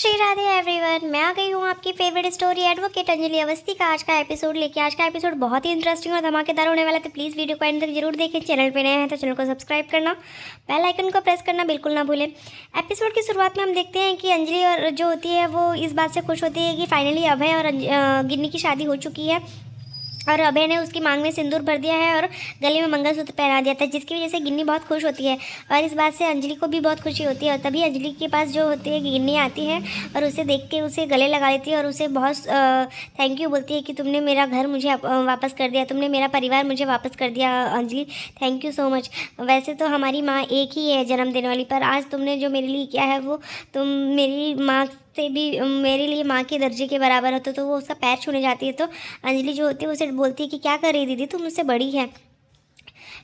Shri Radhe everyone, मैं आ गई हूँ आपकी favourite story advocate Anjali Awasthi का आज का एपिसोड लेके। आज का एपिसोड बहुत ही इंटरेस्टिंग और धमाकेदार होने वाला है, तो प्लीज़ वीडियो को एंड तक जरूर देखें। चैनल पे नए हैं तो चैनल को सब्सक्राइब करना, बेल आइकन को प्रेस करना बिल्कुल ना भूलें। एपिसोड की शुरुआत में हम देखते हैं कि अंजलि और जो होती है वो इस बात से खुश होती है कि फाइनली अभय और गिन्नी की शादी हो चुकी है और अभय ने उसकी मांग में सिंदूर भर दिया है और गले में मंगलसूत्र पहना दिया था, जिसकी वजह से गिन्नी बहुत खुश होती है और इस बात से अंजलि को भी बहुत खुशी होती है। और तभी अंजलि के पास जो होती है गिन्नी आती है और उसे देख के उसे गले लगा लेती है और उसे बहुत थैंक यू बोलती है कि तुमने मेरा घर मुझे वापस कर दिया, तुमने मेरा परिवार मुझे वापस कर दिया Anjali, thank you so much. वैसे तो हमारी माँ एक ही है जन्म देने वाली, पर आज तुमने जो मेरे लिए किया है वो तुम मेरी माँ से भी मेरे लिए माँ के दर्जे के बराबर हो। तो वो उसका पैर छूने जाती है तो अंजलि जो होती है उसे बोलती है कि क्या कर रही दीदी, तुम मुझसे बड़ी है।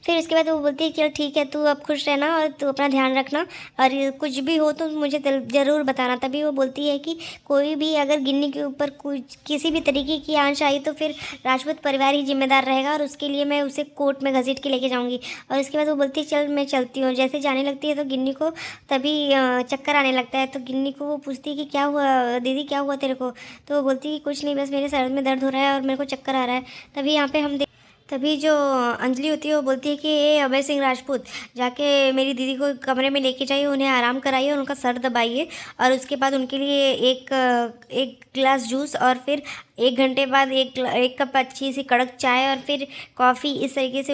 फिर उसके बाद वो बोलती है कि चल ठीक है, तू अब खुश रहना और तू अपना ध्यान रखना और कुछ भी हो तो मुझे ज़रूर बताना। तभी वो बोलती है कि कोई भी अगर गिन्नी के ऊपर कुछ किसी भी तरीके की आंच आई तो फिर राजपूत परिवार ही जिम्मेदार रहेगा और उसके लिए मैं उसे कोर्ट में घसीट के लेके जाऊँगी। और उसके बाद वो बोलती है चल मैं चलती हूँ। जैसे जाने लगती है तो गिन्नी को तभी चक्कर आने लगता है। तो गिन्नी को वो पूछती है कि क्या हुआ दीदी, क्या हुआ तेरे को। तो वो बोलती है कि कुछ नहीं, बस मेरे सर में दर्द हो रहा है और मेरे को चक्कर आ रहा है। तभी यहाँ पे तभी जो अंजलि होती है वो बोलती है कि ये अभय सिंह राजपूत, जाके मेरी दीदी को कमरे में लेके जाइए, उन्हें आराम कराइए और उनका सर दबाइए और उसके बाद उनके लिए एक गिलास जूस और फिर 1 घंटे बाद एक कप अच्छी सी कड़क चाय और फिर कॉफ़ी, इस तरीके से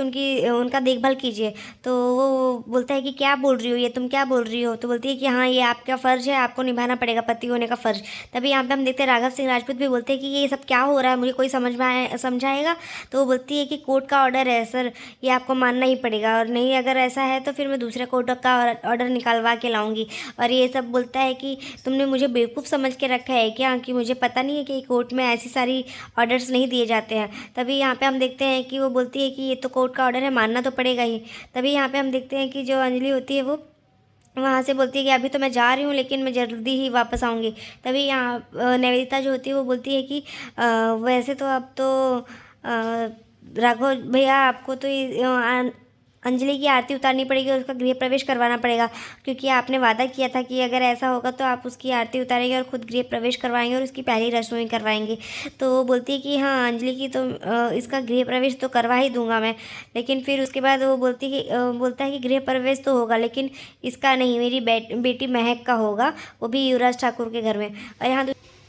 उनका देखभाल कीजिए। तो वो बोलता है कि क्या बोल रही हो ये, तुम क्या बोल रही हो। तो बोलती है कि हाँ ये आपका फ़र्ज़ है, आपको निभाना पड़ेगा पति होने का फ़र्ज़। तभी यहाँ पे हम देखते हैं राघव सिंह राजपूत भी बोलते हैं कि ये सब क्या हो रहा है, मुझे कोई समझाएगा। तो वो बोलती है कि कोर्ट का ऑर्डर है सर, ये आपको मानना ही पड़ेगा और नहीं अगर ऐसा है तो फिर मैं दूसरे कोर्ट का ऑर्डर निकालवा के लाऊंगी। और ये सब बोलता है कि तुमने मुझे बेवकूफ़ समझ के रखा है क्या, कि मुझे पता नहीं है कि कोर्ट में ऐसी सारी ऑर्डर्स नहीं दिए जाते हैं। तभी यहाँ पे हम देखते हैं कि वो बोलती है कि ये तो कोर्ट का ऑर्डर है, मानना तो पड़ेगा ही। तभी यहाँ पे हम देखते हैं कि जो अंजलि होती है वो वहाँ से बोलती है कि अभी तो मैं जा रही हूँ लेकिन मैं जल्दी ही वापस आऊँगी। तभी यहाँ निवेदिता जो होती है वो बोलती है कि वैसे तो अब तो राघव भैया आपको तो अंजलि की आरती उतारनी पड़ेगी और उसका गृह प्रवेश करवाना पड़ेगा, क्योंकि आपने वादा किया था कि अगर ऐसा होगा तो आप उसकी आरती उतारेंगे और खुद गृह प्रवेश करवाएंगे और उसकी पहली रस्में करवाएंगे। तो वो बोलती है कि हाँ अंजलि की तो इसका गृह प्रवेश तो करवा ही दूंगा मैं, लेकिन फिर उसके बाद वो बोलता है कि गृह प्रवेश तो होगा लेकिन इसका नहीं, मेरी बेटी महक का होगा, वो भी युवराज ठाकुर के घर में। और यहाँ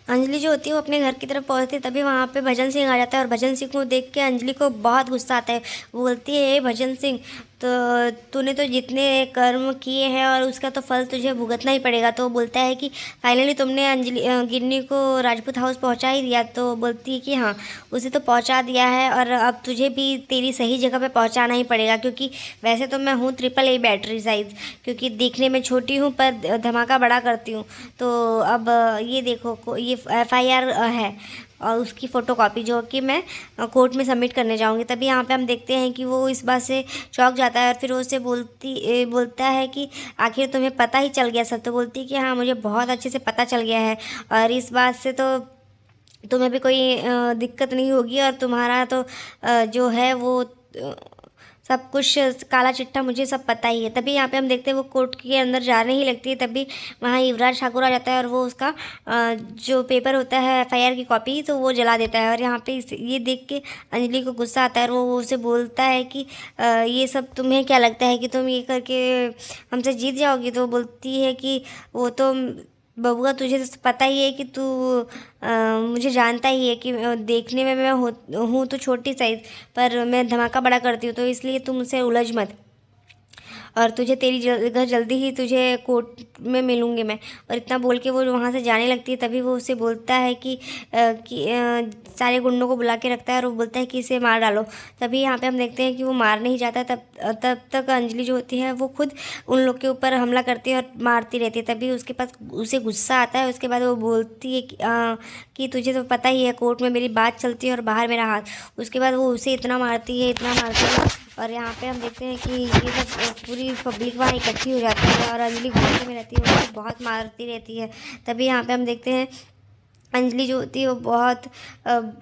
अंजलि जो होती है वो अपने घर की तरफ पहुंचती है। तभी वहाँ पे भजन सिंह आ जाता है और भजन सिंह को देख के अंजलि को बहुत गुस्सा आता है। वो बोलती है भजन सिंह, तो तूने तो जितने कर्म किए हैं और उसका तो फल तुझे भुगतना ही पड़ेगा। तो वो बोलता है कि फाइनली तुमने गिन्नी को राजपूत हाउस पहुंचा ही दिया। तो बोलती है कि हाँ उसे तो पहुंचा दिया है और अब तुझे भी तेरी सही जगह पे पहुंचाना ही पड़ेगा, क्योंकि वैसे तो मैं हूँ AAA बैटरी साइज़, क्योंकि देखने में छोटी हूँ पर धमाका बड़ा करती हूँ। तो अब ये देखो ये FIR है और उसकी फ़ोटोकॉपी जो कि मैं कोर्ट में सबमिट करने जाऊंगी। तभी यहाँ पे हम देखते हैं कि वो इस बात से चौंक जाता है और फिर वो उससे बोलता है कि आखिर तुम्हें पता ही चल गया सब। तो बोलती है कि हाँ मुझे बहुत अच्छे से पता चल गया है और इस बात से तो तुम्हें भी कोई दिक्कत नहीं होगी और तुम्हारा तो जो है वो सब कुछ काला चिट्ठा मुझे सब पता ही है। तभी यहाँ पे हम देखते हैं वो कोर्ट के अंदर जाने ही लगती है। तभी वहाँ युवराज ठाकुर आ जाता है और वो उसका जो पेपर होता है FIR की कॉपी तो वो जला देता है। और यहाँ पे ये देख के अंजलि को गुस्सा आता है और वो उसे बोलता है कि ये सब तुम्हें क्या लगता है कि तुम ये करके हमसे जीत जाओगी। तो बोलती है कि वो तो बबुआ तुझे तो पता ही है कि तू मुझे जानता ही है कि देखने में मैं हूँ तो छोटी साइज़, पर मैं धमाका बड़ा करती हूँ, तो इसलिए तू मुझसे उलझ मत और तुझे तेरी जगह जल्दी ही तुझे कोर्ट में मिलूँगी मैं। और इतना बोल के वो वहाँ से जाने लगती है। तभी वो उसे बोलता है कि सारे गुंडों को बुला के रखता है और वो बोलता है कि इसे मार डालो। तभी यहाँ पे हम देखते हैं कि वो मार नहीं जाता। तब तक अंजलि जो होती है वो खुद उन लोग के ऊपर हमला करती है और मारती रहती है। तभी उसके पास उसे गुस्सा आता है। उसके बाद वो बोलती है कि तुझे तो पता ही है कोर्ट में मेरी बात चलती है और बाहर मेरा हाथ। उसके बाद वो उसे इतना मारती है और यहाँ पे हम देखते हैं कि ये सब पूरी पब्लिक वहाँ इकट्ठी हो जाती है और अंजलि गुस्से में रहती है, वो बहुत मारती रहती है। तभी यहाँ पे हम देखते हैं अंजलि जो होती है वो बहुत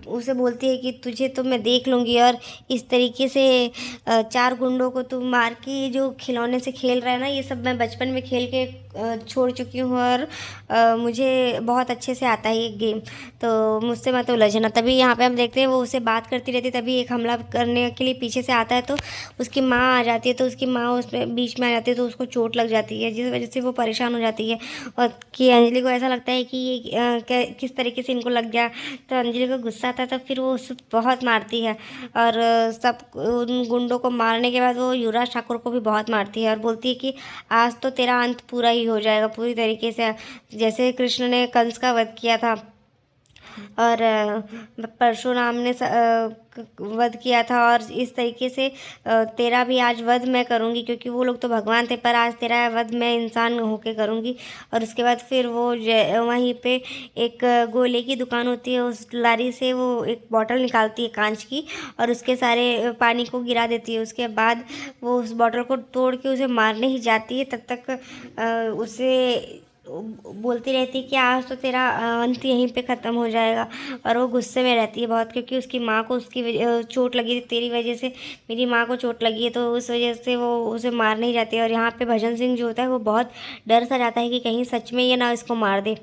उसे बोलती है कि तुझे तो मैं देख लूँगी। और इस तरीके से 4 गुंडों को तू मार के जो खिलौने से खेल रहा है ना, ये सब मैं बचपन में खेल के छोड़ चुकी हूँ और मुझे बहुत अच्छे से आता है ये गेम, तो मुझसे मत उलझना। तभी यहाँ पे हम देखते हैं वो उसे बात करती रहती है, तभी एक हमला करने के लिए पीछे से आता है, तो उसकी माँ आ जाती है, तो उसकी माँ उसमें बीच में आ जाती है, तो उसको चोट लग जाती है, जिस वजह से वो परेशान हो जाती है और कि अंजलि को ऐसा लगता है कि ये किस तरीके से इनको लग गया। तो अंजलि को गुस्सा आता है, तो फिर वो उसे बहुत मारती है और सब उन गुंडों को मारने के बाद वो युवराज ठाकुर को भी बहुत मारती है और बोलती है कि आज तो तेरा अंत पूरा ही हो जाएगा पूरी तरीके से, जैसे कृष्ण ने कंस का वध किया था और परशुराम ने वध किया था, और इस तरीके से तेरा भी आज वध मैं करूँगी, क्योंकि वो लोग तो भगवान थे, पर आज तेरा वध मैं इंसान होके करूँगी। और उसके बाद फिर वो वहीं पे एक गोले की दुकान होती है, उस लारी से वो एक बॉटल निकालती है कांच की और उसके सारे पानी को गिरा देती है। उसके बाद वो उस बॉटल को तोड़ के उसे मारने ही जाती है, तब तक उसे बोलती रहती है कि आज तो तेरा अंत यहीं पे ख़त्म हो जाएगा। और वो गुस्से में रहती है बहुत, क्योंकि उसकी माँ को चोट लगी थी, तेरी वजह से मेरी माँ को चोट लगी है, तो उस वजह से वो उसे मार नहीं जाती है। और यहाँ पे भजन सिंह जो होता है वो बहुत डर सा जाता है कि कहीं सच में ये ना इसको मार दे।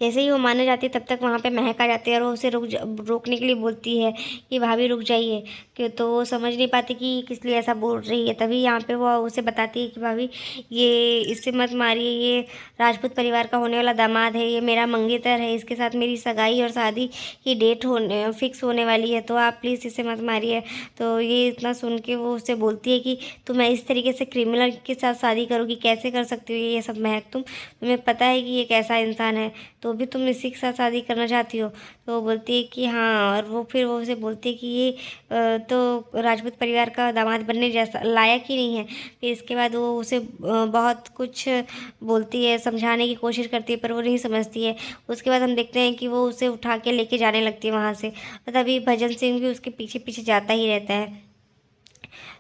जैसे ही वो माने जाती है तब तक वहाँ पे महक आ जाती है और वो उसे रोकने के लिए बोलती है कि भाभी रुक जाइए, कि तो वो समझ नहीं पाती कि किस लिए ऐसा बोल रही है। तभी यहाँ पे वो उसे बताती है कि भाभी ये इससे मत मारिए, ये राजपूत परिवार का होने वाला दामाद है, ये मेरा मंगेतर है, इसके साथ मेरी सगाई और शादी की डेट फिक्स होने वाली है, तो आप प्लीज़ इसे मत मारिए। तो ये इतना सुन के वो उससे बोलती है कि तुम इस तरीके से क्रिमिनल के साथ शादी करोगी, कैसे कर सकती हो ये सब महक, तुम्हें पता है कि ये कैसा इंसान है, तो भी तुम इसी के साथ शादी करना चाहती हो। तो वो बोलती है कि हाँ, और फिर वो उसे बोलती है कि ये तो राजपूत परिवार का दामाद बनने जैसा लायक ही नहीं है। फिर इसके बाद वो उसे बहुत कुछ बोलती है, समझाने की कोशिश करती है, पर वो नहीं समझती है। उसके बाद हम देखते हैं कि वो उसे उठा के लेके जाने लगती है वहाँ से, और तभी भजन सिंह भी उसके पीछे पीछे जाता ही रहता है।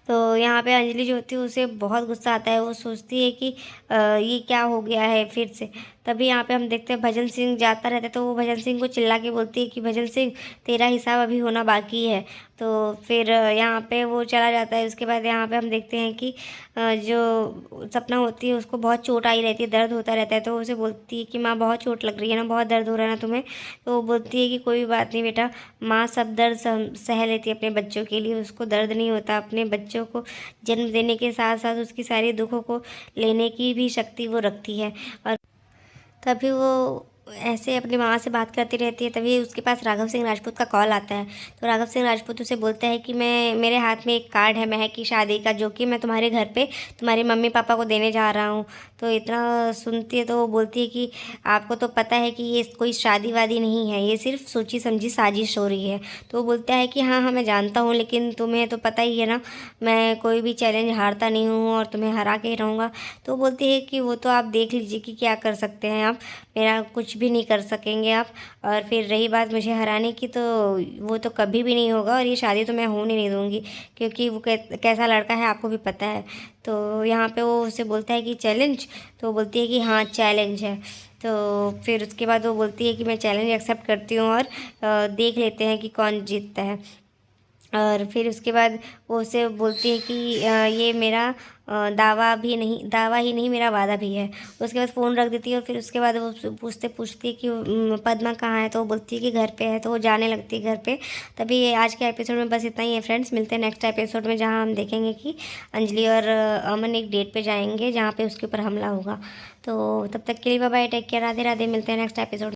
तो यहाँ पे अंजलि जो होती है उसे बहुत गुस्सा आता है, वो सोचती है कि ये क्या हो गया है फिर से। तभी यहाँ पे हम देखते हैं भजन सिंह जाता रहता है, तो वो भजन सिंह को चिल्ला के बोलती है कि भजन सिंह तेरा हिसाब अभी होना बाकी है। तो फिर यहाँ पे वो चला जाता है। उसके बाद यहाँ पे हम देखते हैं कि जो सपना होती है उसको बहुत चोट आई रहती है, दर्द होता रहता है, तो उसे बोलती है कि माँ बहुत चोट लग रही है ना, बहुत दर्द हो रहा है ना तुम्हें। तो वो बोलती है कि कोई बात नहीं बेटा, माँ सब दर्द सह लेती है अपने बच्चों के लिए, उसको दर्द नहीं होता। अपने बच्चों को जन्म देने के साथ साथ उसकी सारी दुखों को लेने की भी शक्ति वो रखती है। और तभी वो ऐसे अपनी माँ से बात करती रहती है, तभी उसके पास राघव सिंह राजपूत का कॉल आता है। तो राघव सिंह राजपूत उसे बोलता है कि मेरे हाथ में एक कार्ड है महक की शादी का, जो कि मैं तुम्हारे घर पे तुम्हारे मम्मी पापा को देने जा रहा हूँ। तो इतना सुनती है तो वो बोलती है कि आपको तो पता है कि ये कोई शादी वादी नहीं है, ये सिर्फ सोची समझी साजिश हो रही है। तो वो बोलता है कि हाँ हाँ मैं जानता हूँ, लेकिन तुम्हें तो पता ही है ना, मैं कोई भी चैलेंज हारता नहीं हूँ और तुम्हें हरा के ही रहूँगा। तो वो बोलती है कि वो तो आप देख लीजिए कि क्या कर सकते हैं आप, मेरा कुछ भी नहीं कर सकेंगे आप। और फिर रही बात मुझे हराने की, तो वो तो कभी भी नहीं होगा, और ये शादी तो मैं होने नहीं दूँगी, क्योंकि वो कैसा लड़का है आपको भी पता है। तो यहाँ पे वो उसे बोलता है कि चैलेंज, तो वो बोलती है कि हाँ चैलेंज है। तो फिर उसके बाद वो बोलती है कि मैं चैलेंज एक्सेप्ट करती हूँ और देख लेते हैं कि कौन जीतता है। और फिर उसके बाद वो उसे बोलती है कि ये मेरा दावा ही नहीं मेरा वादा भी है। उसके बाद फ़ोन रख देती है, और फिर उसके बाद वो पूछती है कि पद्मा कहाँ है, तो वो बोलती है कि घर पे है, तो वो जाने लगती है घर पे। तभी आज के एपिसोड में बस इतना ही है फ्रेंड्स, मिलते हैं नेक्स्ट एपिसोड में, जहाँ हम देखेंगे कि अंजलि और अमन एक डेट पे जाएंगे जहाँ पे उसके ऊपर हमला होगा। तो तब तक के लिए bye bye, take care, Radhe Radhe, मिलते हैं नेक्स्ट एपिसोड।